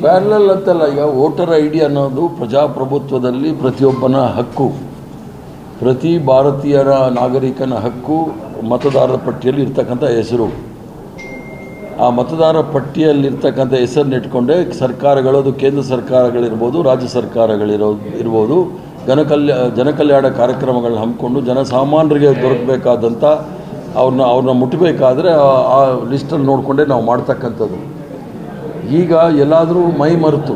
Parallel ಅಂತಲ್ಲ. ಈಗ voter I D ಅನ್ನೋದು ಪ್ರಜಾಪ್ರಭುತ್ವದಲ್ಲಿ ಪ್ರತಿಯೊಬ್ಬನ ಹಕ್ಕು, ಪ್ರತಿ ಭಾರತೀಯರ ನಾಗರಿಕನ ಹಕ್ಕು. ಮತದಾರರ ಪಟ್ಟಿಯಲ್ಲಿ ಇರ್ತಕ್ಕಂಥ ಹೆಸರು, ಆ ಮತದಾರರ ಪಟ್ಟಿಯಲ್ಲಿರ್ತಕ್ಕಂಥ ಹೆಸರನ್ನ ಇಟ್ಕೊಂಡೆ ಸರ್ಕಾರಗಳು, ಅದು ಕೇಂದ್ರ ಸರ್ಕಾರಗಳಿರ್ಬೋದು, ರಾಜ್ಯ ಸರ್ಕಾರಗಳಿರ್ಬೋದು, ಜನಕಲ್ಯಾಣ ಕಾರ್ಯಕ್ರಮಗಳನ್ನ ಹಮ್ಮಿಕೊಂಡು ಜನಸಾಮಾನ್ಯರಿಗೆ ದೊರಕಬೇಕಾದಂಥ ಅವ್ರನ್ನ ಮುಟ್ಟಬೇಕಾದ್ರೆ ಆ ಲಿಸ್ಟಲ್ಲಿ ನೋಡಿಕೊಂಡೇ ನಾವು ಮಾಡ್ತಕ್ಕಂಥದ್ದು. ಈಗ ಎಲ್ಲಾದರೂ ಮೈ ಮರೆತು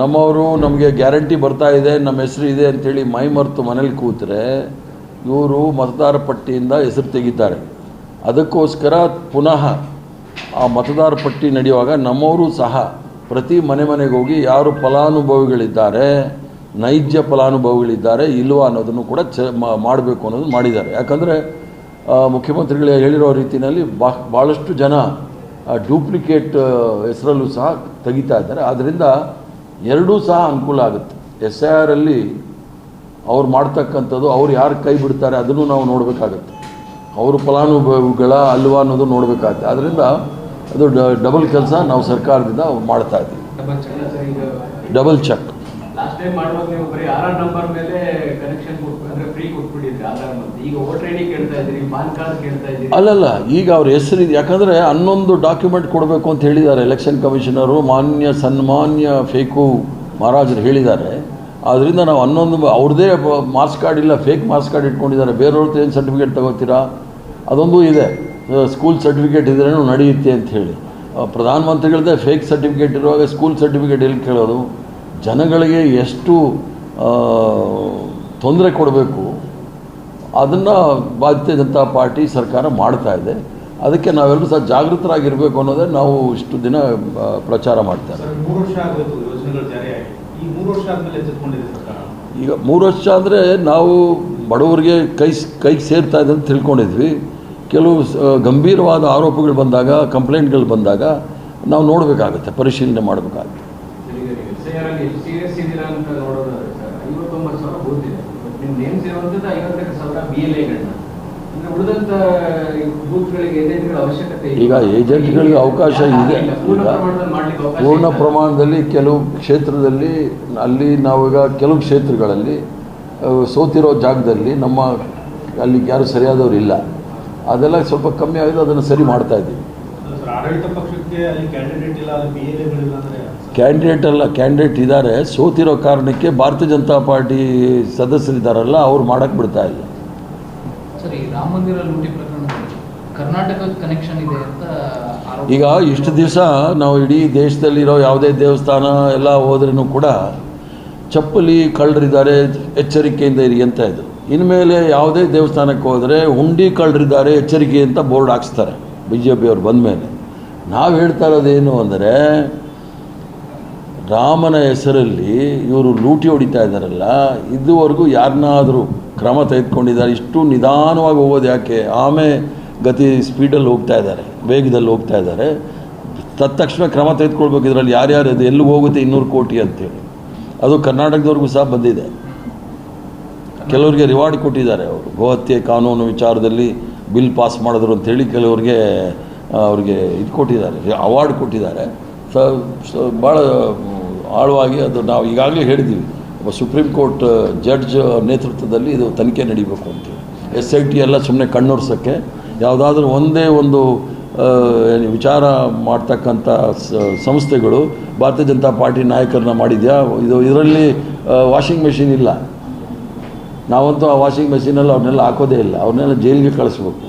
ನಮ್ಮವರು ನಮಗೆ ಗ್ಯಾರಂಟಿ ಬರ್ತಾ ಇದೆ, ನಮ್ಮ ಹೆಸರು ಇದೆ ಅಂಥೇಳಿ ಮೈ ಮರೆತು ಮನೇಲಿ ಕೂತರೆ ಇವರು ಮತದಾರ ಪಟ್ಟಿಯಿಂದ ಹೆಸರು ತೆಗಿತಾರೆ. ಅದಕ್ಕೋಸ್ಕರ ಪುನಃ ಆ ಮತದಾರ ಪಟ್ಟಿ ನಡೆಯುವಾಗ ನಮ್ಮವರು ಸಹ ಪ್ರತಿ ಮನೆಗೆ ಹೋಗಿ ಯಾರು ಫಲಾನುಭವಿಗಳಿದ್ದಾರೆ, ನೈಜ ಫಲಾನುಭವಿಗಳಿದ್ದಾರೆ ಇಲ್ವಾ ಅನ್ನೋದನ್ನು ಕೂಡ ಮಾಡಬೇಕು ಅನ್ನೋದು ಮಾಡಿದ್ದಾರೆ. ಯಾಕಂದರೆ ಮುಖ್ಯಮಂತ್ರಿಗಳು ಹೇಳಿರೋ ರೀತಿಯಲ್ಲಿ ಭಾಳಷ್ಟು ಜನ ಡೂಪ್ಲಿಕೇಟ್ ಹೆಸರಲ್ಲೂ ಸಹ ತೆಗಿತಾ ಇದ್ದಾರೆ. ಆದ್ದರಿಂದ ಎರಡೂ ಸಹ ಅನುಕೂಲ ಆಗುತ್ತೆ. SIR ಅಲ್ಲಿ ಅವ್ರು ಮಾಡ್ತಕ್ಕಂಥದ್ದು, ಅವ್ರು ಯಾರು ಕೈ ಬಿಡ್ತಾರೆ ಅದನ್ನು ನಾವು ನೋಡಬೇಕಾಗತ್ತೆ, ಅವರು ಫಲಾನುಭವಿಗಳ ಅಲ್ವಾ ಅನ್ನೋದು ನೋಡಬೇಕಾಗುತ್ತೆ. ಆದ್ದರಿಂದ ಅದು ಡಬಲ್ ಕೆಲಸ ನಾವು ಸರ್ಕಾರದಿಂದ ಮಾಡ್ತಾ ಇದ್ದೀವಿ. ಡಬಲ್ ಚೆಕ್ ಅಲ್ಲಲ್ಲ, ಈಗ ಅವ್ರ ಹೆಸರಿದೆ. ಯಾಕಂದರೆ 11 ಡಾಕ್ಯುಮೆಂಟ್ ಕೊಡಬೇಕು ಅಂತ ಹೇಳಿದ್ದಾರೆ ಎಲೆಕ್ಷನ್ ಕಮಿಷನರು, ಸನ್ಮಾನ್ಯ ಫೇಕು ಮಹಾರಾಜರು ಹೇಳಿದ್ದಾರೆ. ಆದ್ದರಿಂದ ನಾವು 11 ಅವ್ರದ್ದೇ ಮಾರ್ಕ್ಸ್ ಕಾರ್ಡ್ ಇಲ್ಲ, ಫೇಕ್ ಮಾರ್ಕ್ಸ್ ಕಾರ್ಡ್ ಇಟ್ಕೊಂಡಿದ್ದಾರೆ. ಬೇರೆಯವ್ರದ್ದು ಏನು ಸರ್ಟಿಫಿಕೇಟ್ ತಗೋತೀರಾ? ಅದೊಂದು ಇದೆ, ಸ್ಕೂಲ್ ಸರ್ಟಿಫಿಕೇಟ್ ಇದ್ರೇನು ನಡೆಯುತ್ತೆ ಅಂತ ಹೇಳಿ. ಪ್ರಧಾನಮಂತ್ರಿಗಳದ್ದೇ ಫೇಕ್ ಸರ್ಟಿಫಿಕೇಟ್ ಇರುವಾಗ ಸ್ಕೂಲ್ ಸರ್ಟಿಫಿಕೇಟ್ ಎಲ್ಲಿ ಕೇಳೋದು? ಜನಗಳಿಗೆ ಎಷ್ಟು ತೊಂದರೆ ಕೊಡಬೇಕು ಅದನ್ನು ಭಾರತೀಯ ಜನತಾ ಪಾರ್ಟಿ ಸರ್ಕಾರ ಮಾಡ್ತಾ ಇದೆ. ಅದಕ್ಕೆ ನಾವೆಲ್ಲರೂ ಸಹ ಜಾಗೃತರಾಗಿರಬೇಕು ಅನ್ನೋದೇ ನಾವು ಇಷ್ಟು ದಿನ ಪ್ರಚಾರ ಮಾಡ್ತಾರೆ. ಈಗ 3 ವರ್ಷ ಅಂದರೆ ನಾವು ಬಡವರಿಗೆ ಕೈಗೆ ಸೇರ್ತಾ ಇದೆ ಅಂತ ತಿಳ್ಕೊಂಡಿದ್ವಿ. ಕೆಲವು ಗಂಭೀರವಾದ ಆರೋಪಗಳು ಬಂದಾಗ, ಕಂಪ್ಲೇಂಟ್ಗಳು ಬಂದಾಗ ನಾವು ನೋಡಬೇಕಾಗುತ್ತೆ, ಪರಿಶೀಲನೆ ಮಾಡಬೇಕಾಗುತ್ತೆ. ಈಗ ಏಜೆಂಟ್ಗಳಿಗೆ ಅವಕಾಶ ಇದೆ. ಈಗ ಪೂರ್ಣ ಪ್ರಮಾಣದಲ್ಲಿ ಕೆಲವು ಕ್ಷೇತ್ರದಲ್ಲಿ ಅಲ್ಲಿ ನಾವೀಗ ಕೆಲವು ಕ್ಷೇತ್ರಗಳಲ್ಲಿ ಸೋತಿರೋ ಜಾಗದಲ್ಲಿ ಅಲ್ಲಿ ಯಾರು ಸರಿಯಾದವರು ಇಲ್ಲ, ಅದೆಲ್ಲ ಸ್ವಲ್ಪ ಕಮ್ಮಿ ಆಗಿದೆ, ಅದನ್ನು ಸರಿ ಮಾಡ್ತಾ ಇದ್ದೀವಿ. ಕ್ಯಾಂಡಿಡೇಟ್ ಇದ್ದಾರೆ, ಸೋತಿರೋ ಕಾರಣಕ್ಕೆ ಭಾರತೀಯ ಜನತಾ ಪಾರ್ಟಿ ಸದಸ್ಯರಿದ್ದಾರಲ್ಲ ಅವ್ರು ಮಾಡಕ್ಕೆ ಬಿಡ್ತಾ ಇಲ್ಲ. ಈಗ ಇಷ್ಟು ದಿವಸ ನಾವು ಇಡೀ ದೇಶದಲ್ಲಿರೋ ಯಾವುದೇ ದೇವಸ್ಥಾನ ಎಲ್ಲ ಹೋದ್ರೂ ಕೂಡ ಚಪ್ಪಲಿ ಕಳ್ಳರಿದ್ದಾರೆ, ಎಚ್ಚರಿಕೆಯಿಂದ ಇರಿ ಅಂತ ಇದ್ರು. ಇನ್ಮೇಲೆ ಯಾವುದೇ ದೇವಸ್ಥಾನಕ್ಕೆ ಹೋದರೆ ಹುಂಡಿ ಕಳ್ಳರಿದ್ದಾರೆ, ಎಚ್ಚರಿಕೆ ಅಂತ ಬೋರ್ಡ್ ಹಾಕ್ಸ್ತಾರೆ BJP ಅವ್ರು ಬಂದ ಮೇಲೆ. ನಾವು ಹೇಳ್ತಾ ಇರೋದೇನು ಅಂದರೆ, ರಾಮನ ಹೆಸರಲ್ಲಿ ಇವರು ಲೂಟಿ ಹೊಡಿತಾ ಇದ್ದಾರಲ್ಲ, ಇದುವರೆಗೂ ಯಾರನ್ನಾದರೂ ಕ್ರಮ ತೆಗೆದುಕೊಂಡಿದ್ದಾರೆ? ಇಷ್ಟು ನಿಧಾನವಾಗಿ ಹೋಗೋದು ಯಾಕೆ? ಗತಿ ಸ್ಪೀಡಲ್ಲಿ ಹೋಗ್ತಾ ಇದ್ದಾರೆ, ವೇಗದಲ್ಲಿ ಹೋಗ್ತಾ ಇದ್ದಾರೆ. ತಕ್ಷಣ ಕ್ರಮ ತೆಗೆದುಕೊಳ್ಬೇಕು. ಇದರಲ್ಲಿ ಯಾರ್ಯಾರು ಅದು ಎಲ್ಲಿಗೆ ಹೋಗುತ್ತೆ 200 ಕೋಟಿ ಅಂತೇಳಿ, ಅದು ಕರ್ನಾಟಕದವ್ರಿಗೂ ಸಹ ಬಂದಿದೆ. ಕೆಲವರಿಗೆ ರಿವಾರ್ಡ್ ಕೊಟ್ಟಿದ್ದಾರೆ. ಅವರು ಗೋಹತ್ಯೆ ಕಾನೂನು ವಿಚಾರದಲ್ಲಿ ಬಿಲ್ ಪಾಸ್ ಮಾಡಿದ್ರು ಅಂಥೇಳಿ ಕೆಲವರಿಗೆ ಅವ್ರಿಗೆ ಇದು ಕೊಟ್ಟಿದ್ದಾರೆ, ಅವಾರ್ಡ್ ಕೊಟ್ಟಿದ್ದಾರೆ. ಭಾಳ ಆಳವಾಗಿ ಅದು ನಾವು ಈಗಾಗಲೇ ಹೇಳಿದ್ದೀವಿ. ಸುಪ್ರೀಂ ಕೋರ್ಟ್ ಜಡ್ಜ್ ನೇತೃತ್ವದಲ್ಲಿ ಇದು ತನಿಖೆ ನಡೀಬೇಕು ಅಂತೇಳಿ. SIT ಎಲ್ಲ ಸುಮ್ಮನೆ ಕಣ್ಣೊರ್ಸೋಕ್ಕೆ, ಯಾವುದಾದ್ರೂ ಒಂದೇ ಒಂದು ವಿಚಾರ ಮಾಡ್ತಕ್ಕಂಥ ಸಂಸ್ಥೆಗಳು ಭಾರತೀಯ ಜನತಾ ಪಾರ್ಟಿ ನಾಯಕರನ್ನ ಮಾಡಿದ್ಯಾ? ಇದರಲ್ಲಿ ವಾಷಿಂಗ್ ಮೆಷಿನ್ ಇಲ್ಲ, ನಾವಂತೂ ಆ ವಾಷಿಂಗ್ ಮೆಷಿನಲ್ಲಿ ಅವ್ರನ್ನೆಲ್ಲ ಹಾಕೋದೇ ಇಲ್ಲ, ಅವ್ರನ್ನೆಲ್ಲ ಜೈಲಿಗೆ ಕಳಿಸ್ಬೇಕು.